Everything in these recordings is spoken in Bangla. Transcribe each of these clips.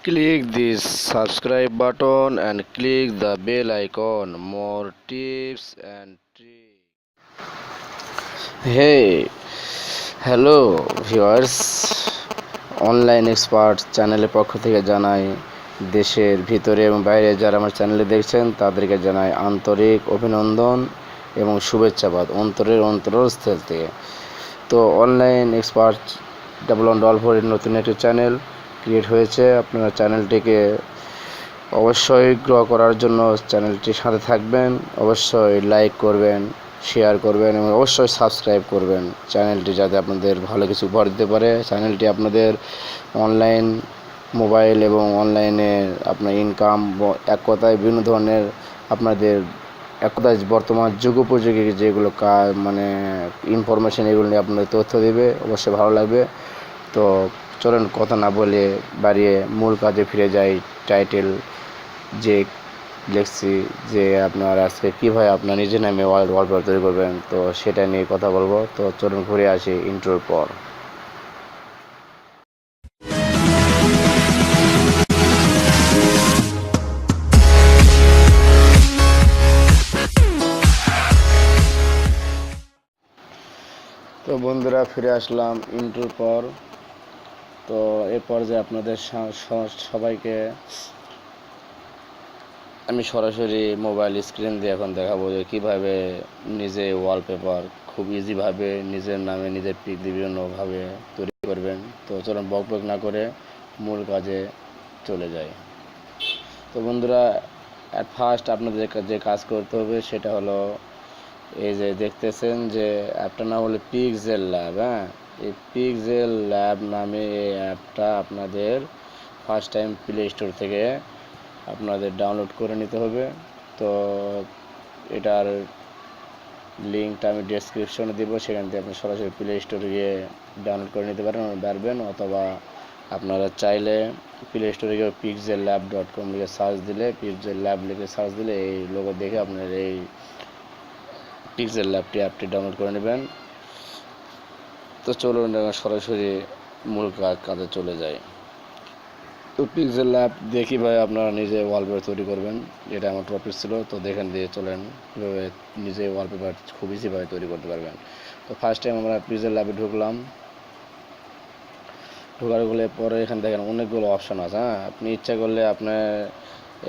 Click this subscribe button and click the bell icon. More tips and tricks. Hey, hello viewers. Online expert চ্যানেলের পক্ষ থেকে জানাই দেশের ভিতরে এবং বাইরে যারা আমার চ্যানেলে দেখছেন তাদেরকে জানাই আন্তরিক অভিনন্দন এবং শুভেচ্ছাবাদ অন্তরস্থল থেকে। তো অনলাইন এক্সপার্ট $1 নতুন একটি চ্যানেল ক্রিয়েট হয়েছে। আপনারা চ্যানেলটিকে অবশ্যই গ্রো করার জন্য চ্যানেলটির সাথে থাকবেন, অবশ্যই লাইক করবেন, শেয়ার করবেন এবং অবশ্যই সাবস্ক্রাইব করবেন চ্যানেলটি, যাতে আপনাদের ভালো কিছু উপহার দিতে পারে। চ্যানেলটি আপনাদের অনলাইন মোবাইল এবং অনলাইনে আপনার ইনকাম, এক কথায় বিভিন্ন ধরনের আপনাদের এক কথায় বর্তমান যুগোপযোগী যেগুলো মানে ইনফরমেশন, এগুলো নিয়ে আপনাদের তথ্য দেবে, অবশ্যই ভালো লাগবে। তো চলুন কথা না বলে বাড়িয়ে মূল কাজে ফিরে যাই। টাইটেল যে লিখছি যে আপনার আজকে কীভাবে আপনার নিজের নামে ওয়ালপেপার তৈরি করবেন, তো সেটা নিয়ে কথা বলবো। তো চলুন ঘুরে আসি ইন্ট্রোর পর। তো বন্ধুরা, ফিরে আসলাম ইন্ট্রোর পর। তো এরপর যে আপনাদের সবাইকে আমি সরাসরি মোবাইল স্ক্রিন দিয়ে এখন দেখাবো যে কীভাবে নিজে ওয়ালপেপার খুব ইজিভাবে নিজের নামে নিজের পিক দিয়ে বিভিন্নভাবে তৈরি করবেন। তো চলুন বকবক না করে মূল কাজে চলে যাই। তো বন্ধুরা, অ্যাট ফার্স্ট আপনাদের যে কাজ করতে হবে সেটা হলো এই যে দেখতেছেন যে অ্যাপটার নাম হলো পিক্সেল ল্যাব। এই পিক্সেল ল্যাব নামে এই অ্যাপটা আপনাদের ফার্স্ট টাইম প্লে স্টোর থেকে আপনাদের ডাউনলোড করে নিতে হবে। তো এটার লিঙ্কটা আমি ডেসক্রিপশনে দেবো, সেখান থেকে আপনি সরাসরি প্লে স্টোরে গিয়ে ডাউনলোড করে নিতে পারবেন, অথবা আপনারা চাইলে প্লে স্টোরে গিয়ে pixellab.com লিখে সার্চ দিলে, পিক্সেল ল্যাব লিখে সার্চ দিলে এই লোগো দেখে আপনার এই পিক্সেল ল্যাবটি অ্যাপটি ডাউনলোড করে নেবেন। তো চলুন সরাসরি মূল কাজে চলে যায়। তো পিক্সেল ল্যাব দিয়ে কীভাবে আপনারা নিজে ওয়ালপেপার তৈরি করবেন, এটা আমার টপিক ছিল। তো দেখেন দিয়ে চলেন কীভাবে নিজে ওয়ালপেপার খুব ইজিভাবে তৈরি করতে পারবেন। তো ফার্স্ট টাইম আমরা পিক্সেল ল্যাবে ঢুকলাম। ঢোকার পরে এখানে দেখেন অনেকগুলো অপশান আছে। আপনি ইচ্ছা করলে আপনার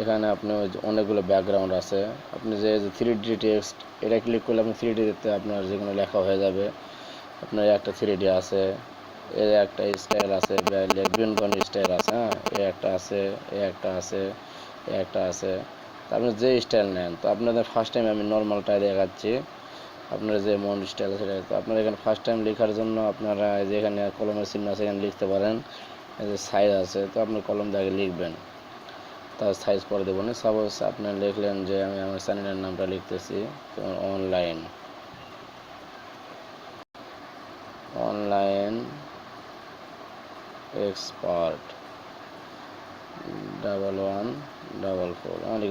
এখানে অনেকগুলো ব্যাকগ্রাউন্ড আছে। আপনি যে 3D টেক্সট, এটা ক্লিক করলে আপনি 3D দিতে আপনার যে কোনো লেখা হয়ে যাবে। আপনার একটা 3D আছে, এর একটা স্টাইল আছে, বিভিন্ন ধরনের স্টাইল আছে। এ একটা আছে, এ একটা আছে, এ একটা আছে। আপনি যে স্টাইল নেন। তো আপনাদের ফার্স্ট টাইম আমি নর্মালটাই দেখাচ্ছি, আপনার যে মন স্টাইল আছে সেটা। তো আপনার এখানে ফার্স্ট টাইম লেখার জন্য আপনারা যে এখানে কলমের চিহ্ন আছে, এখানে লিখতে পারেন। এই যে সাইজ আছে, তো আপনি কলম দিয়ে আগে লিখবেন, তার সাইজ পরে দেবো না। সাপোজ আপনি লিখলেন যে আমি আমার চ্যানেলের নামটা লিখতেছি অনলাইন এক্সপার্ট 1144 আমি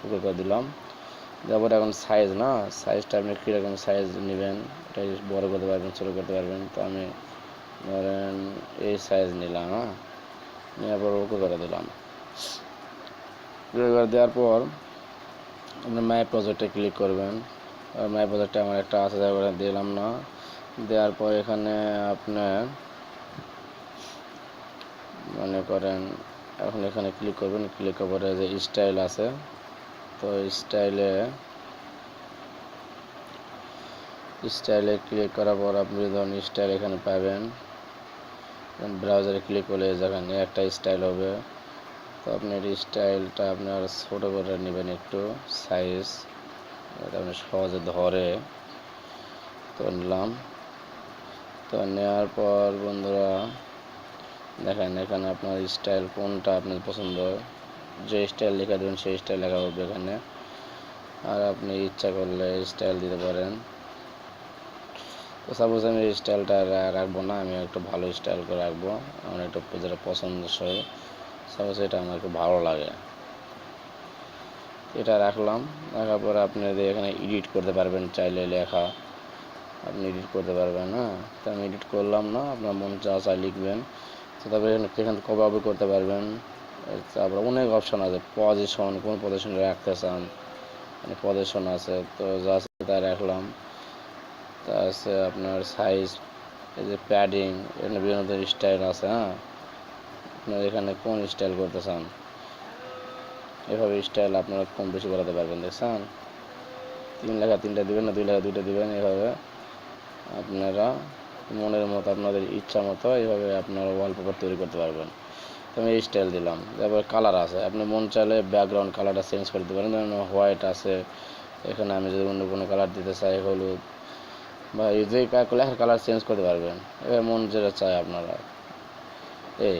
ওকে করে দিলাম। তারপরে এখন সাইজ সাইজটা আপনি কীরকম সাইজ নেবেন, এটা বড় করতে পারবেন, ছোটো করতে পারবেন। তো আমি ধরেন এই সাইজ নিলাম। নেওয়ার পর ওকে করে দিলাম। করে দেওয়ার পর আপনি মাই প্রজেক্টে ক্লিক করবেন। আর মাই প্রজেক্টে আমার একটা আছে, তারপরে দিলাম না। দেওয়ার পর এখানে আপনার মনে করেন এখন এখানে ক্লিক করবেন। ক্লিক করে যে স্টাইল আছে, তো স্টাইলে ক্লিক করার পর আপনি ধরুন স্টাইল এখানে পাবেন। ব্রাউজারে ক্লিক করলে যেখানে একটা স্টাইল হবে। তো আপনার স্টাইলটা আপনার ছোটো করে নেবেন একটু সাইজ, আপনি সহজে ধরে। তো নিলাম। তো নেওয়ার পর বন্ধুরা দেখেন এখানে আপনার স্টাইল কোনটা আপনার পছন্দ, যে স্টাইল লেখা দেবেন সেই স্টাইল লেখা হবে এখানে। আর আপনি ইচ্ছা করলে স্টাইল দিতে পারেন। তো সাপোজ আমি এই স্টাইলটা রাখবো না, আমি একটু ভালো স্টাইল করে রাখবো, আমার একটু যেটা পছন্দসই। সাপোজ এটা আমার একটু ভালো লাগে, এটা রাখলাম। রাখার পরে আপনি এখানে এডিট করতে পারবেন, চাইলে লেখা আপনি এডিট করতে পারবেন। তো আমি এডিট করলাম না, আপনার মন যা চাই লিখবেন। তো তারপরে এখানে কভাবে করতে পারবেন। তারপরে অনেক অপশন আছে, পজিশন কোন পজিশনে রাখতে চান, মানে পজিশন আছে, তো যা আছে তাই রাখলাম। তা আছে আপনার সাইজ, এই যে প্যাডিং, এখানে বিভিন্ন ধরনের স্টাইল আছে। হ্যাঁ, আপনার এখানে কোন স্টাইল করতে চান, এভাবে স্টাইল আপনারা কম বেশি করাতে পারবেন। দেখছেন, 3 লেখা 3টা দিবেন না 2 লেখা 2টা দিবেন, এভাবে আপনারা মনের মতো আপনাদের ইচ্ছা মতো এইভাবে আপনারা ওয়ালপেপার তৈরি করতে পারবেন। তো আমি এই স্টাইল দিলাম। তারপরে কালার আছে, আপনি মন চাইলে ব্যাকগ্রাউন্ড কালারটা চেঞ্জ করে দিতে পারেন। যেমন হোয়াইট আছে, এখানে আমি যদি অন্য কোনো কালার দিতে চাই, হলুদ বা এই যে লেখার কালার চেঞ্জ করতে পারবেন, এবার মন যেটা চায় আপনারা এই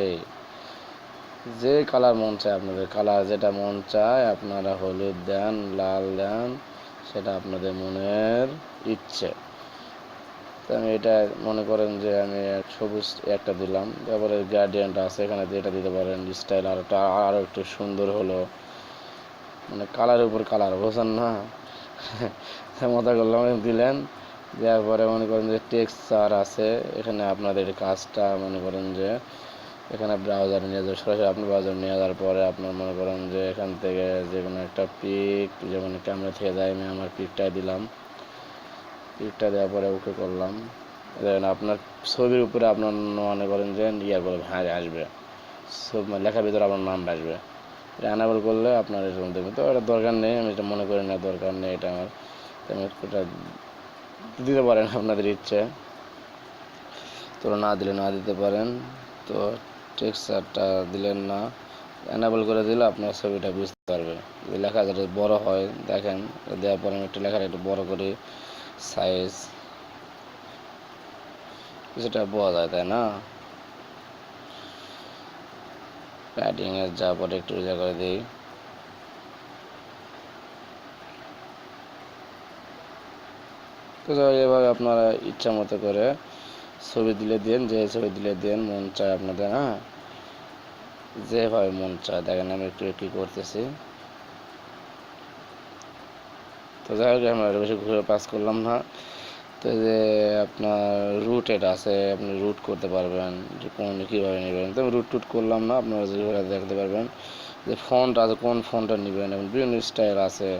এই যে কালার মন চায়, আপনাদের কালার যেটা মন চায় আপনারা হলুদ দেন, লাল দেন, সেটা আপনাদের মনের ইচ্ছে। তো আমি এটা মনে করেন যে আমি সবুজ একটা দিলাম। তারপরে গ্রেডিয়েন্ট আছে, এখানে যেটা দিতে পারেন, স্টাইল আরও একটু সুন্দর হলো, মানে কালারের উপর কালার, বোঝেন না? মজা করলাম, দিলেন। দেওয়ার পরে মনে করেন যে টেক্সচার আছে, এখানে আপনাদের কাজটা মনে করেন যে এখানে ব্রাউজারে নিয়ে যাবে, সরাসরি আপনি ব্রাউজারে নিয়ে যাওয়ার পরে আপনার মনে করেন যে এখান থেকে যে কোনো একটা পিক, যেমন ক্যামেরা থেকে যায়, আমি আমার পিকটাই দিলাম। পিকটা দেওয়ার পরে ওকে করলাম। দেখেন আপনার ছবির উপরে আপনার মনে করেন যে ইয়া করবে, হ্যাঁ আসবে, মানে লেখার ভিতরে আপনার নাম আসবে। এটা অ্যানাবল করলে আপনার এরকম দেবেন। তো এটা দরকার নেই, আমি এটা মনে করি না দরকার নেই, এটা আমার এটা দিতে পারেন আপনাদের ইচ্ছে, তো না দিলে না দিতে পারেন। তো টেক্সচারটা দিলেন না, অ্যানাবল করে দিলে আপনার ছবিটা বুঝতে পারবে। যদি লেখা যাতে বড় হয়, দেখেন দেওয়ার পরে আমি একটু লেখাটা একটু বড় করি, সাইজ কিছুটা বোঝা যায়, তাই না? প্যাডিং এর যাওয়ার পরে একটু ইয়া করে দিই। তো এভাবে আপনারা ইচ্ছা মতো করে ছবি দিলে দেন, যে ছবি দিলে দেন মন চায় আপনাদের। হ্যাঁ, যেভাবে মন চায়। দেখেন আমি একটু কি করতেছি। তো যাই হোক, আমরা বেশি ঘুরে পাস করলাম না। তো যে আপনার রুটেড আছে, আপনি রুট করতে পারবেন যে কোন কীভাবে নেবেন। তো রুট টুট করলাম না, আপনারা যেভাবে দেখতে পারবেন যে ফন্ট আছে, কোন ফন্টটা নেবেন, এবং বিভিন্ন স্টাইল আছে।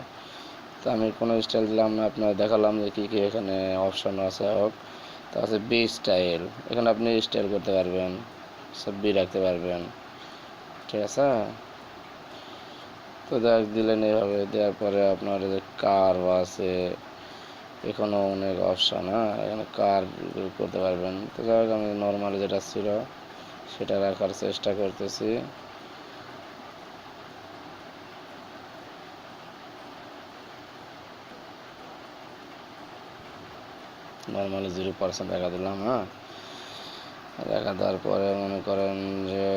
তো আমি কোনো স্টাইল দিলাম না, আপনারা দেখালাম যে কী কী এখানে অপশন আছে। হোক, তো আছে বি স্টাইল, এখানে আপনি স্টাইল করতে পারবেন, সব বি রাখতে পারবেন, ঠিক আছে। তো দেখ দিলেন, এইভাবে দেওয়ার পরে আপনার যে কার্ভ আছে, এখানেও অনেক অপশান। হ্যাঁ, এখানে কার করতে পারবেন। তো যাই হোক, আমি নর্মালি যেটা ছিল সেটা রাখার চেষ্টা করতেছি। নর্মালি 0% দেখা দিলাম। হ্যাঁ, দেখা দেওয়ার পরে মনে করেন যে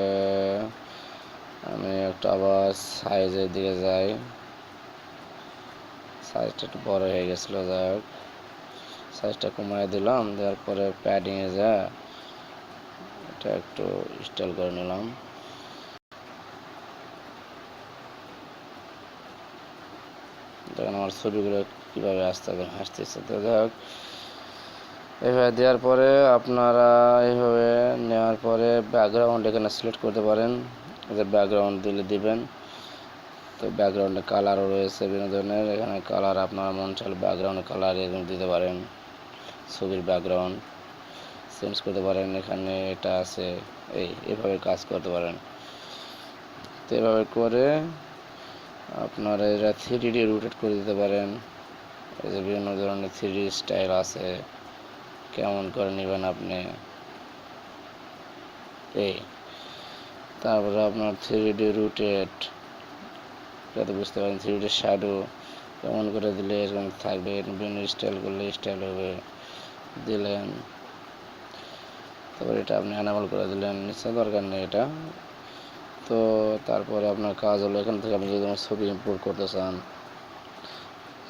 আমি একটা আবার সাইজের দিকে যাই, সাইজটা একটু বড় হয়ে গেছিলো। যাই হোক, সাইজটা কমায় দিলাম, দেওয়ার পরে প্যাডিংয়ে যা এটা একটু স্টাইল করে নিলাম। দেখেন আমার ছবিগুলো কীভাবে আসতেছে। তো যাই হোক, এইভাবে দেওয়ার পরে আপনারা এইভাবে নেওয়ার পরে ব্যাকগ্রাউন্ড এখানে সিলেক্ট করতে পারেন, যে ব্যাকগ্রাউন্ড দিবেন। তো ব্যাকগ্রাউন্ডে কালারও রয়েছে বিভিন্ন ধরনের, এখানে কালার আপনারা মন চাইলে ব্যাকগ্রাউন্ডে কালার এরকম দিতে পারেন, ছবির ব্যাকগ্রাউন্ড চেঞ্জ করতে পারেন। এখানে এটা আছে, এইভাবে কাজ করতে পারেন। তো এভাবে করে আপনারা এটা 3D রোটেট করে দিতে পারেন। এই যে বিভিন্ন ধরনের 3D স্টাইল আছে, কেমন করে নেবেন আপনি। তারপরে আপনার 3D রোটেট, যাতে বুঝতে পারেন 3D শ্যাডো কেমন করে দিলে এরকম থাকবে, বিভিন্ন স্টাইল করলে স্টাইল হবে, দিলেন। তারপরে এটা আপনি অ্যানাবল করে দিলেন, নিশ্চয় দরকার নেই এটা। তো তারপরে আপনার কাজ হলো, এখান থেকে আপনি যদি ছবি ইম্পোর্ট করতে চান,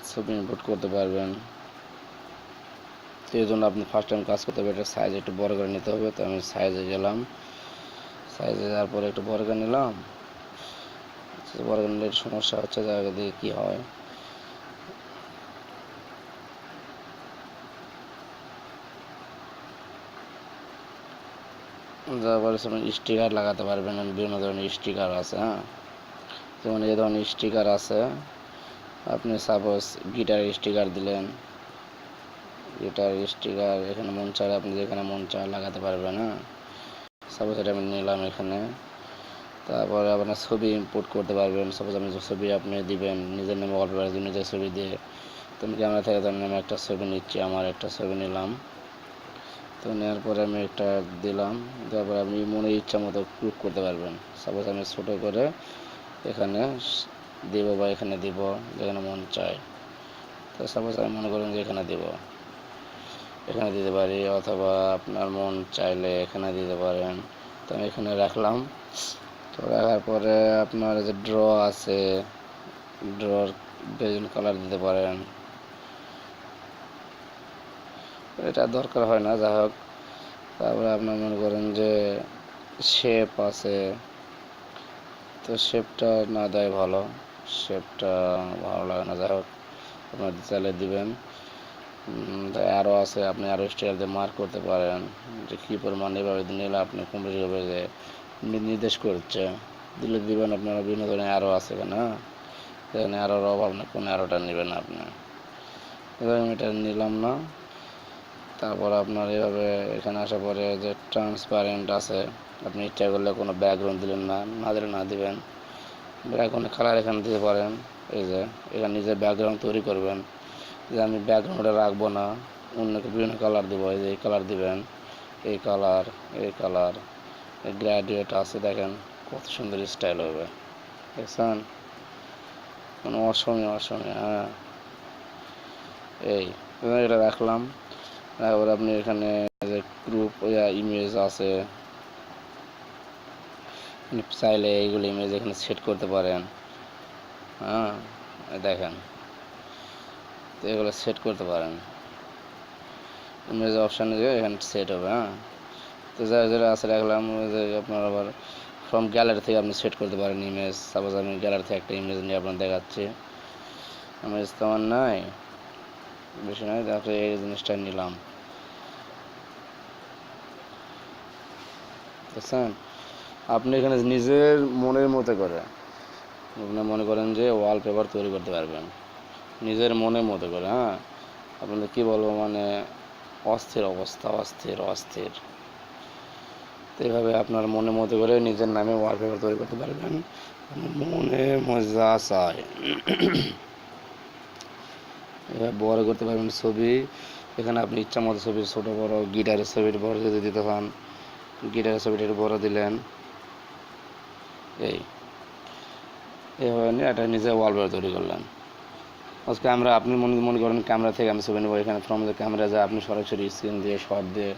ছবি ইম্পোর্ট করতে পারবেন। তো এই জন্য আপনি ফার্স্ট টাইম কাজ করতে হবে, এটা সাইজ একটু বড় করে নিতে হবে। তো আমি সাইজে গেলাম, সাইজে যাওয়ার পরে একটু বড় করে নিলাম। বড় করে নিলে সমস্যা হচ্ছে, জায়গা দিয়ে কী হয়। তারপরে আপনি স্টিকার লাগাতে পারবেন, বিভিন্ন ধরনের স্টিকার আছে। হ্যাঁ, যেমন এই ধরনের স্টিকার আছে। আপনি সাপোজ গিটার স্টিকার দিলেন, গিটার স্টিকার এখানে মন চায় আপনি যেখানে মন চায় লাগাতে পারবেন। হ্যাঁ, সাপোজ এটা আমি নিলাম এখানে। তারপরে আপনার ছবি ইম্পোর্ট করতে পারবেন। সাপোজ আপনি যে ছবি আপনি দিবেন নিজের নামে ওয়ালপেপার দিয়ে নিজের ছবি দিয়ে, তো আমি ক্যামেরা থেকে তার নামে একটা ছবি নিচ্ছি, আমার একটা ছবি নিলাম। তো নেওয়ার পরে আমি একটা দিলাম, তারপরে আপনি মনে ইচ্ছা মতো ক্লিক করতে পারবেন। সাপোজ আমি ছোটো করে এখানে দিব বা এখানে দিব, যেখানে মন চায়। তো সাপোজ আমি মনে করেন যে এখানে দিব, এখানে দিতে পারি, অথবা আপনার মন চাইলে এখানে দিতে পারেন। তো আমি এখানে রাখলাম। তো রাখার পরে আপনার যে ড্র আছে, ড্রর বিভিন্ন কালার দিতে পারেন, এটা দরকার হয় না, যাই হোক। তারপরে আপনার মনে করেন যে শেপ আছে, তো শেপটা না দেয় ভালো, শেপটা ভালো লাগে না, যাই হোক আপনার চাইলে দিবেন। আরও আছে, আপনি আরও স্টাইল দিয়ে মার্ক করতে পারেন যে কী পরিমাণ এভাবে নিলে আপনি কম্পিউটার হবে যে নির্দেশ করছে, দিলে দিবেন। আপনারা বিভিন্ন ধরনের আরও আছে এখানে। এখানে আরোর অভাব না, কোন আরোটা নেবেন আপনি। এবার আমি এটা নিলাম না। তারপর আপনার এভাবে এখানে আসার পরে যে ট্রান্সপারেন্ট আছে, আপনি ইচ্ছা করলে কোনো ব্যাকগ্রাউন্ড দিলেন না, না দিলে না দিবেন। ব্যাকগ্রাউন্ডের কালার এখানে দিতে পারেন। এই যে এখানে নিজে ব্যাকগ্রাউন্ড তৈরি করবেন, যে আমি ব্যাকগ্রাউন্ডে রাখবো না, অন্যকে বিভিন্ন কালার দেবো, এই যে এই কালার দিবেন, এই কালার, এই কালার, এই গ্র্যাজুয়েট আছে, দেখেন কত সুন্দর স্টাইল হবে, দেখছেন, মানে অসমীয় অসমীয়। হ্যাঁ, এই এটা রাখলাম। তারপর আপনি এখানে যে গ্রুপ ইমেজ আছে, চাইলে এইগুলো ইমেজ এখানে সেট করতে পারেন। হ্যাঁ, দেখেন, তো এগুলো সেট করতে পারেন, ইমেজ অপশানে গিয়ে এখানে সেট হবে। হ্যাঁ, তো যারা আছে রাখলাম। যে আপনার আবার ফ্রম গ্যালারি থেকে আপনি সেট করতে পারেন ইমেজ। সাপোজ আমি গ্যালারি থেকে একটা ইমেজ নিয়ে আপনার দেখাচ্ছি, ইমেজ তো আমার নাই, বেশি নয়, তারপরে এই জিনিসটা নিলাম, বুঝছেন। আপনি এখানে নিজের মনের মতো করে আপনি মনে করেন যে ওয়ালপেপার তৈরি করতে পারবেন নিজের মনের মতো করে। হ্যাঁ, আপনাদের কী বলবো, মানে অস্থির অবস্থা, অস্থির অস্থির। তো এইভাবে আপনার মনের মতো করে নিজের নামে ওয়ালপেপার তৈরি করতে পারবেন, মনে মজা চায়। এভাবে বড় করতে পারবেন ছবি। এখানে আপনি ইচ্ছা মতো ছবি, ছোটো বড়ো, গিটারের ছবিটা বড় যদি দিতে পান, গিটারের ছবিটা একটু বড় দিলেন। এইভাবে নিয়ে এটা নিজে ওয়ালপেপার তৈরি করলেন। আজকে আমরা, আপনি মনে করেন ক্যামেরা থেকে আমি ছবি নেবো, এখানে ফ্রম দ্য ক্যামেরা যায় আপনি সরাসরি স্ক্রিন দিয়ে শট দিয়ে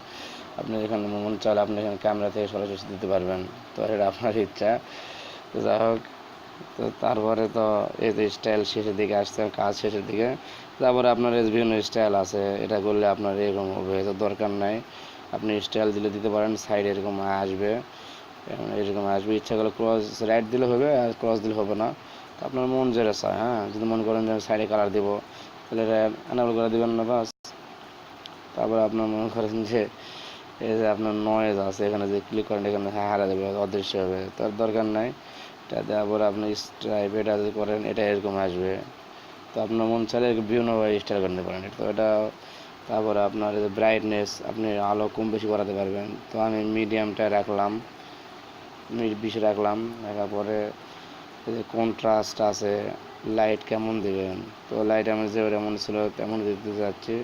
আপনি এখানে মন চাইলে আপনি এখানে ক্যামেরা থেকে সরাসরি দিতে পারবেন। তো এটা আপনার ইচ্ছা। তো যাই হোক, তো তারপরে তো এই যে স্টাইল শেষের দিকে আসছে, কাজ শেষের দিকে। তারপরে আপনার এই বিভিন্ন স্টাইল আছে, এটা করলে আপনার এরকম হবে, তো দরকার নাই। আপনি স্টাইল দিলে দিতে পারেন, সাইড এরকম আসবে, এরকম আসবে। ইচ্ছা করলে ক্রস রাইট দিলে হবে, আর ক্রস দিলে হবে না। তো আপনার মন যেটা চায়। হ্যাঁ, যদি মনে করেন যে সাইডে কালার দিব, তাহলে এটা অ্যানাবল করে দেবেন না, বাস। তারপরে আপনার মনে করেন যে এই যে আপনার নয়েজ আছে, এখানে যে ক্লিক করেন এখানে হারা যাবে, অদৃশ্য হবে, তার দরকার নাই। এটা দেওয়ার পরে আপনি স্ট্রাইপ এটা যদি করেন এটা এরকম আসবে। তো আপনার মন চাইলে বিভিন্নভাবে স্টাইল করতে পারেন। তো এটা, তারপরে আপনার এই যে ব্রাইটনেস আপনি আলো কম বেশি করাতে পারবেন। তো আমি মিডিয়ামটা রাখলাম, বেশি রাখলাম। রাখার পরে এই যে কন্ট্রাস্ট আছে, লাইট কেমন দেবেন, তো লাইট আমি যে যেমন ছিল তেমন দিতে চাচ্ছি।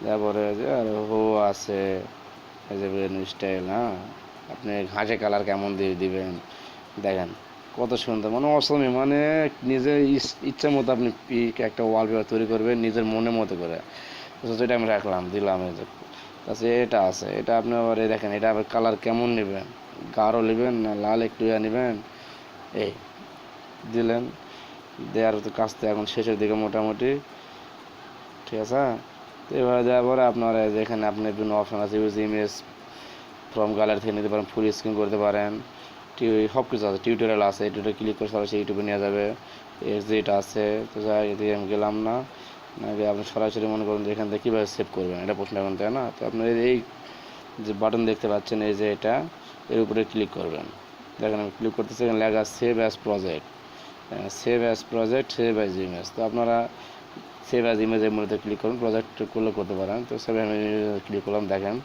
তারপরে যে আর হো আছে, এই যে স্টাইল। হ্যাঁ, আপনি ঘাসে কালার কেমন দিয়ে দিবেন, দেখেন কত সুন্দর, মানে অসমী, মানে নিজের ইচ্ছা মতো আপনি পিক একটা ওয়ালপেপার তৈরি করবেন নিজের মনের মতো করে। তো সেটা আমি রাখলাম, দিলাম। এই যে তাছাড়া এটা আছে, এটা আপনি আবার এই দেখেন, এটা আবার কালার কেমন নেবেন, গাঢ় নেবেন না লাল একটু নেবেন, এই দিলেন। দেওয়ার তো কাজটা এখন শেষের দিকে মোটামুটি, ঠিক আছে। তো এভাবে দেওয়ার পরে আপনার যেখানে আপনার বিভিন্ন অপশান আছে, ইউজ ইমেজ ফ্রম গ্যালারি থেকে নিতে পারেন, ফুল স্ক্রিন করতে পারেন, সব কিছু আছে, টিউটোরিয়াল আছে, টিউটোরিয়াল ক্লিক করে সরাসরি ইউটিউবে নিয়ে যাবে। এক্সিট আছে, তো যাই এদিকে আমি গেলাম না, আপনি সরাসরি মনে করুন যে এখান থেকে কীভাবে সেভ করবেন, এটা প্রশ্ন এখন, তাই না। তো আপনার এই যে বাটন দেখতে পাচ্ছেন, এই যে এটা এর উপরে ক্লিক করবেন। দেখেন আমি ক্লিক করতেছি, এখানে লেখা save as project, save as project, save as image. তো আপনারা সেভ অ্যাজ ইমেজের মধ্যে ক্লিক করুন, প্রজেক্ট করলে করতে পারেন। তো সেভ অ্যাজ ইমেজে ক্লিক করলাম। দেখেন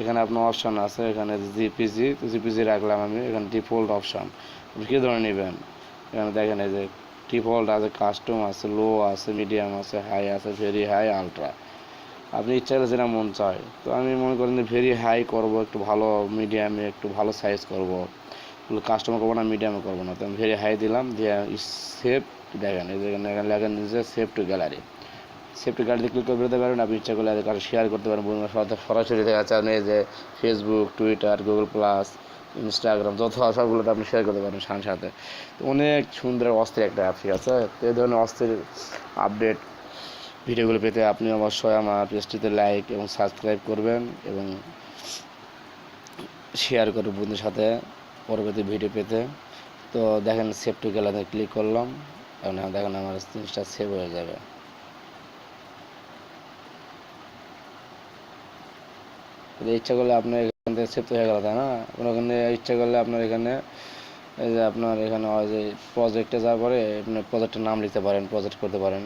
এখানে আপনার অপশান আছে, এখানে জিপিজি, তো জিপিজি রাখলাম আমি। এখানে ডিফল্ট অপশান আপনি কী ধরনের নেবেন, এখানে দেখেন এই যে ডিফল্ট আছে, কাস্টম আছে, লো আছে, মিডিয়াম আছে, হাই আছে, ভেরি হাই, আলট্রা। আপনি ইচ্ছা করলে যেটা মন চায়। তো আমি মনে করেন যে ভেরি হাই করবো, একটু ভালো মিডিয়ামে একটু ভালো সাইজ করবো, কাস্টমার করবো না, মিডিয়ামে করবো না। তো আমি ভেরি হাই দিলাম, দিয়ে সেভ। দেখেন এই যে এখানে লেখেন যে save two gallery, save two গ্যালারিতে ক্লিক করে বেরোতে পারেন। আপনি ইচ্ছা করলে কারো শেয়ার করতে পারেন বন্ধুরা সাথে সরাসরি। দেখা যাচ্ছে আপনি যে Facebook, Twitter, Google plus, Instagram যত সবগুলোতে আপনি শেয়ার করতে পারেন সাথে সাথে। তো অনেক সুন্দর অস্থির একটা অ্যাপ, ঠিক আছে। তো এই ধরনের অস্থির আপডেট ভিডিওগুলো পেতে আপনি অবশ্যই আমার পেজটিতে লাইক এবং সাবস্ক্রাইব করবেন এবং শেয়ার করবেন বন্ধুদের সাথে পরবর্তী ভিডিও পেতে। তো দেখেন সেভ টু গ্যালারিতে ক্লিক করলাম, এখন দেখেন আমার জিনিসটা সেভ হয়ে যাবে। ইচ্ছা করলে আপনার এখান থেকে সেভ তো হয়ে গেল, তাই না। আপনার ওখানে ইচ্ছা করলে আপনার এখানে এই যে আপনার এখানে যে প্রজেক্টে যাওয়ার পরে আপনি প্রজেক্টের নাম লিখতে পারেন, প্রজেক্ট করতে পারেন।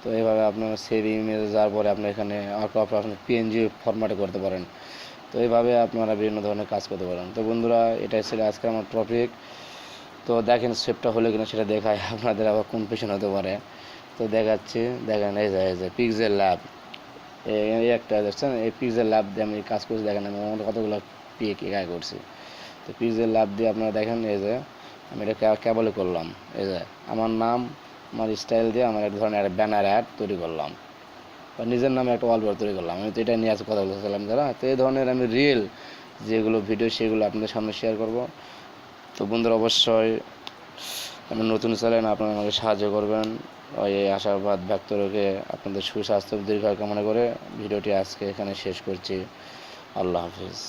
তো এইভাবে আপনার সেভ ইমেজে যাওয়ার পরে আপনি এখানে আপনি পিএনজি ফরম্যাটে করতে পারেন। তো এইভাবে আপনারা বিভিন্ন ধরনের কাজ করতে পারেন। তো বন্ধুরা এটাই ছিল আজকে আমার টপিক। তো দেখেন সেভটা হলে কিনা সেটা দেখায়, আপনাদের আবার কনফিউশন হতে পারে। তো দেখাচ্ছি, দেখেন এই যে পিক্সেল ল্যাব, এই একটা দেখছেন, এই পিক্সেল ল্যাব দিয়ে আমি কাজ করছি। দেখেন আমি কতগুলো পিক একা করছি। তো পিক্সেল ল্যাব দিয়ে আপনারা দেখেন এই যে আমি এটা কেবলে করলাম। এই যে আমার নাম, আমার স্টাইল দিয়ে আমার এক ধরনের ব্যানার অ্যাড তৈরি করলাম, বা নিজের নামে একটা ওয়ালপেপার তৈরি করলাম। আমি তো এটা নিয়ে আজকে কথা বলতেছিলাম যারা। তো এই ধরনের আমি রিয়েল যেগুলো ভিডিও সেগুলো আপনাদের সামনে শেয়ার করব। তো বন্ধুরা অবশ্যই আমি নতুন চ্যানেল, আপনারা আমাকে সাহায্য করবেন। এই আশাবাদ ব্যক্ত রেখে আপনাদের সুস্বাস্থ্য দীর্ঘায়ু কামনা করে ভিডিওটি আজকে এখানে শেষ করছি। আল্লাহ হাফিজ।